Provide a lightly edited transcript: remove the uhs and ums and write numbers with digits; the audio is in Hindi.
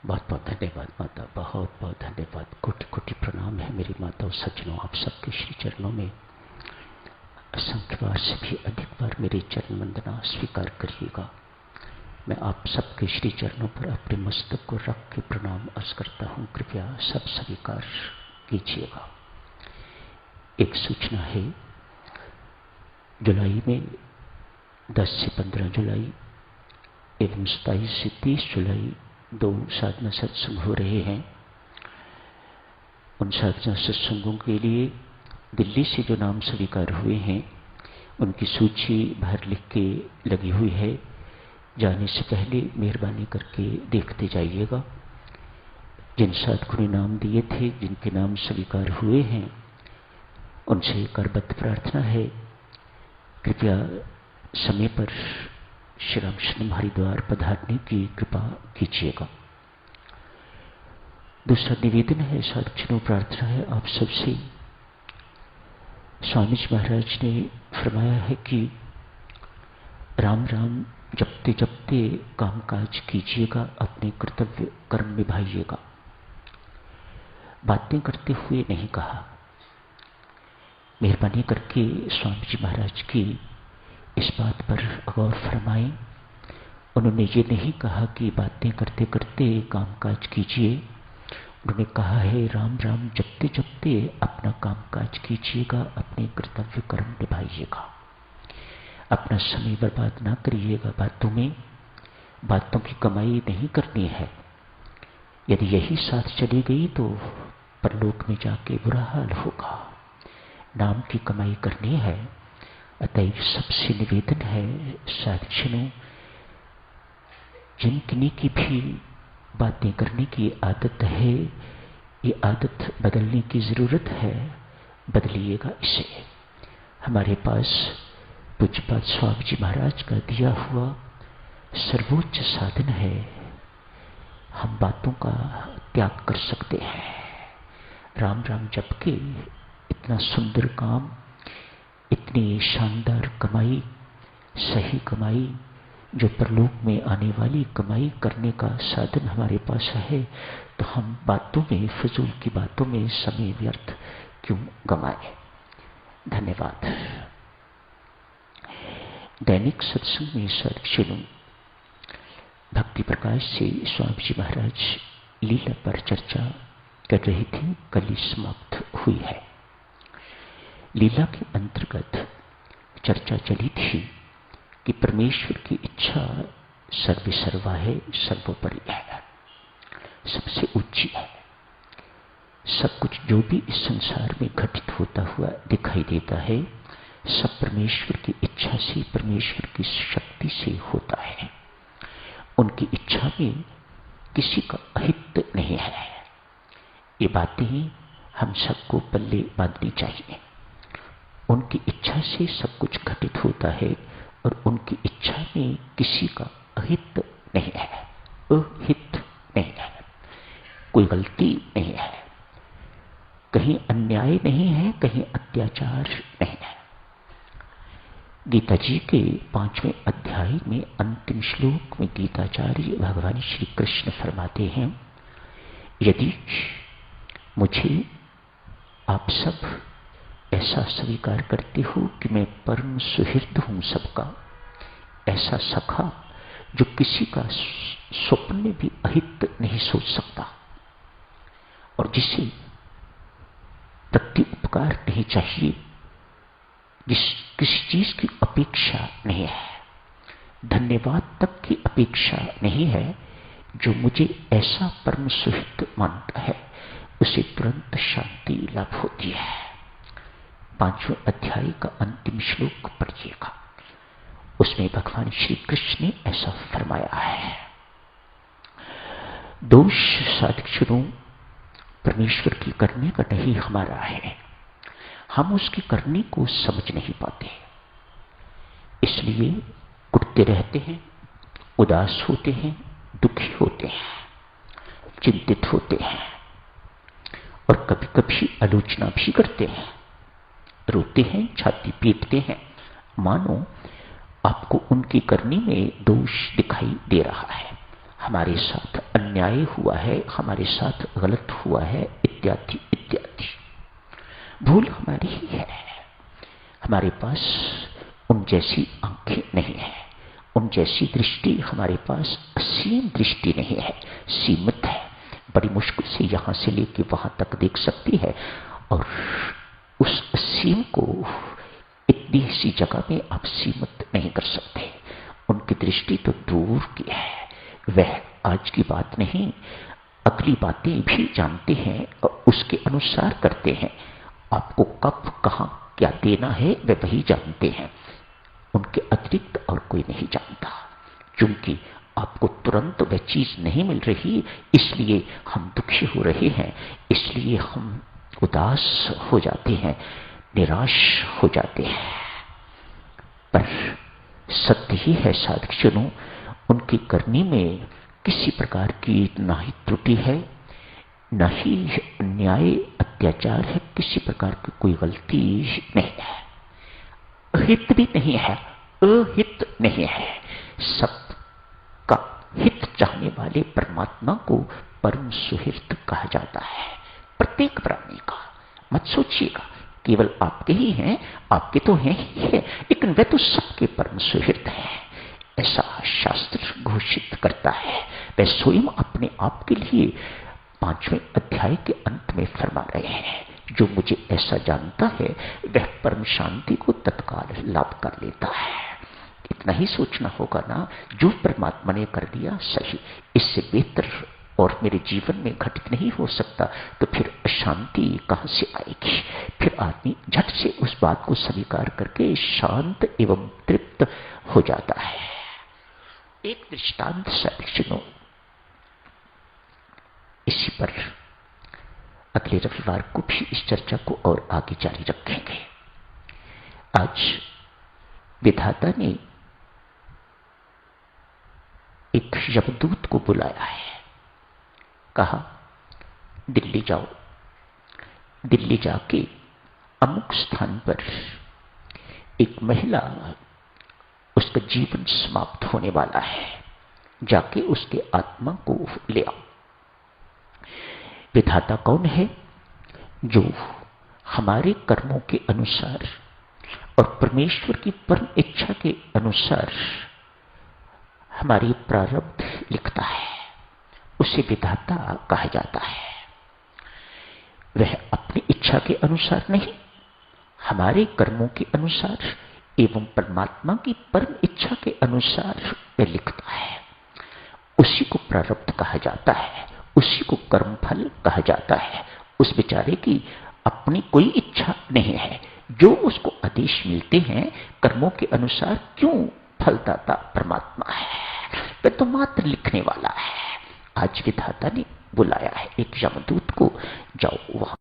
बहुत बहुत धन्यवाद माता, बहुत बहुत धन्यवाद। कोटि कोटि प्रणाम है मेरी माता और सज्जनों, आप सबके श्री चरणों में असंख्य बार से भी अधिक बार मेरी चरण वंदना स्वीकार करिएगा। मैं आप सबके श्री चरणों पर अपने मस्तक को रख के प्रणाम अर्ज करता हूँ, कृपया सब स्वीकार कीजिएगा। एक सूचना है, जुलाई में 10 से 15 जुलाई एवं 27 से 30 जुलाई 2 साधना सत्संग हो रहे हैं। उन साधना सत्संगों के लिए दिल्ली से जो नाम स्वीकार हुए हैं उनकी सूची बाहर लिख के लगी हुई है। जाने से पहले मेहरबानी करके देखते जाइएगा। जिन साधकों ने नाम दिए थे, जिनके नाम स्वीकार हुए हैं, उनसे करबद्ध प्रार्थना है, कृपया समय पर श्री रामकृष्ण हरिद्वार पधारने की कृपा कीजिएगा। दूसरा निवेदन है, साधकों प्रार्थना है आप सबसे। स्वामी जी महाराज ने फरमाया है कि राम राम जपते जपते कामकाज कीजिएगा, अपने कर्तव्य कर्म निभाइएगा। बातें करते हुए नहीं कहा। मेहरबानी करके स्वामी जी महाराज की इस बात पर गौर फरमाएं। उन्होंने ये नहीं कहा कि बातें करते करते कामकाज कीजिए। उन्होंने कहा है राम राम जपते जपते अपना कामकाज कीजिएगा, अपने कर्तव्य कर्म निभाइएगा। अपना समय बर्बाद ना करिएगा बातों में। बातों की कमाई नहीं करनी है। यदि यही साथ चली गई तो परलोक में जाके बुरा हाल होगा। नाम की कमाई करनी है। अतएव सबसे निवेदन है साधकों, जिन किन्हीं की भी बातें करने की आदत है, ये आदत बदलने की जरूरत है। बदलिएगा इसे। हमारे पास पूज्यपाद स्वामी जी महाराज का दिया हुआ सर्वोच्च साधन है। हम बातों का त्याग कर सकते हैं। राम राम जप के इतना सुंदर काम, इतनी शानदार कमाई, सही कमाई, जो परलोक में आने वाली कमाई करने का साधन हमारे पास है, तो हम बातों में, फजूल की बातों में समय व्यर्थ क्यों गंवाएं। धन्यवाद। दैनिक सत्संग में सदगुरु भक्ति प्रकाश से स्वामी जी महाराज लीला पर चर्चा कर रही थी, कल ही समाप्त हुई है। लीला के अंतर्गत चर्चा चली थी कि परमेश्वर की इच्छा सर्वसर्वा है, सर्वोपरि है, सबसे ऊंची है। सब कुछ जो भी इस संसार में घटित होता हुआ दिखाई देता है, सब परमेश्वर की इच्छा से, परमेश्वर की शक्ति से होता है। उनकी इच्छा में किसी का अहित नहीं है। ये बातें हम सबको पल्ले बांधनी चाहिए। उनकी इच्छा से सब कुछ घटित होता है और उनकी इच्छा में किसी का अहित नहीं है, अहित नहीं है, कोई गलती नहीं है, कहीं अन्याय नहीं है, कहीं अत्याचार नहीं है। गीता जी के 5वें अध्याय में अंतिम श्लोक में गीताचार्य भगवान श्री कृष्ण फरमाते हैं, यदि मुझे आप सब ऐसा स्वीकार करते हो कि मैं परम सुहृद हूं सबका, ऐसा सखा जो किसी का स्वप्न में भी अहित नहीं सोच सकता और जिसे प्रति उपकार नहीं चाहिए, किसी चीज की अपेक्षा नहीं है, धन्यवाद तक की अपेक्षा नहीं है, जो मुझे ऐसा परम सुहृद मानता है उसे तुरंत शांति लाभ होती है। 5वें अध्याय का अंतिम श्लोक पढ़िएगा, उसमें भगवान श्री कृष्ण ने ऐसा फरमाया है। दोष साधकों परमेश्वर की करने का नहीं हमारा है, हम उसकी करने को समझ नहीं पाते, इसलिए उठते रहते हैं, उदास होते हैं, दुखी होते हैं, चिंतित होते हैं और कभी कभी आलोचना भी करते हैं, रोते हैं, छाती पीटते हैं, मानो आपको उनकी करनी में दोष दिखाई दे रहा है। हमारे साथ अन्याय हुआ है, हमारे साथ गलत हुआ है, इत्यादि इत्यादि। भूल हमारी ही है। हमारे पास उन जैसी आंखें नहीं है, उन जैसी दृष्टि हमारे पास असीम दृष्टि नहीं है, सीमित है। बड़ी मुश्किल से यहां से लेके वहां तक देख सकती है, और उस असीम को इतनी सी जगह में आप सीमित नहीं कर सकते। उनकी दृष्टि तो दूर की है। वह आज की बात नहीं, अगली बातें भी जानते हैं और उसके अनुसार करते हैं। आपको कब कहां क्या देना है वे वही जानते हैं, उनके अतिरिक्त और कोई नहीं जानता। क्योंकि आपको तुरंत वह चीज नहीं मिल रही, इसलिए हम दुखी हो रहे हैं, इसलिए हम उदास हो जाते हैं, निराश हो जाते हैं। पर सत्य ही है साधकजनों, उनकी करनी में किसी प्रकार की ना ही त्रुटि है, न ही अन्याय अत्याचार है, किसी प्रकार की कोई गलती नहीं है, अहित भी नहीं है, अहित नहीं है। सबका हित चाहने वाले परमात्मा को परम सुहृद कहा जाता है, प्रत्येक प्राणी का। मत सोचिएगा केवल आपके ही हैं, आपके तो हैं ही है, लेकिन वे तो सबके परम सुहृद हैं, ऐसा शास्त्र घोषित करता है। वह स्वयं अपने आप के लिए 5वें अध्याय के अंत में फरमा रहे हैं, जो मुझे ऐसा जानता है वह परम शांति को तत्काल लाभ कर लेता है। इतना ही सोचना होगा ना, जो परमात्मा ने कर दिया सही, इससे बेहतर और मेरे जीवन में घटित नहीं हो सकता, तो फिर अशांति कहां से आएगी। फिर आदमी झट से उस बात को स्वीकार करके शांत एवं तृप्त हो जाता है। एक दृष्टांत साथियों, इसी पर अगले रविवार को भी इस चर्चा को और आगे जारी रखेंगे। आज विधाता ने एक यमदूत को बुलाया है, कहा दिल्ली जाओ, दिल्ली जाके अमुक स्थान पर एक महिला, उसका जीवन समाप्त होने वाला है, जाके उसके आत्मा को ले आओ। विधाता कौन है? जो हमारे कर्मों के अनुसार और परमेश्वर की परम इच्छा के अनुसार हमारी प्रारब्ध लिखता है, उसे विधाता कहा जाता है। वह अपनी इच्छा के अनुसार नहीं, हमारे कर्मों के अनुसार एवं परमात्मा की परम इच्छा के अनुसार वह लिखता है। उसी को प्रारब्ध कहा जाता है, उसी को कर्मफल कहा जाता है। उस बेचारे की अपनी कोई इच्छा नहीं है, जो उसको आदेश मिलते हैं कर्मों के अनुसार, क्यों फलदाता परमात्मा है, वह तो मात्र लिखने वाला है। आज विधाता ने बुलाया है एक यमदूत को, जाओ वहां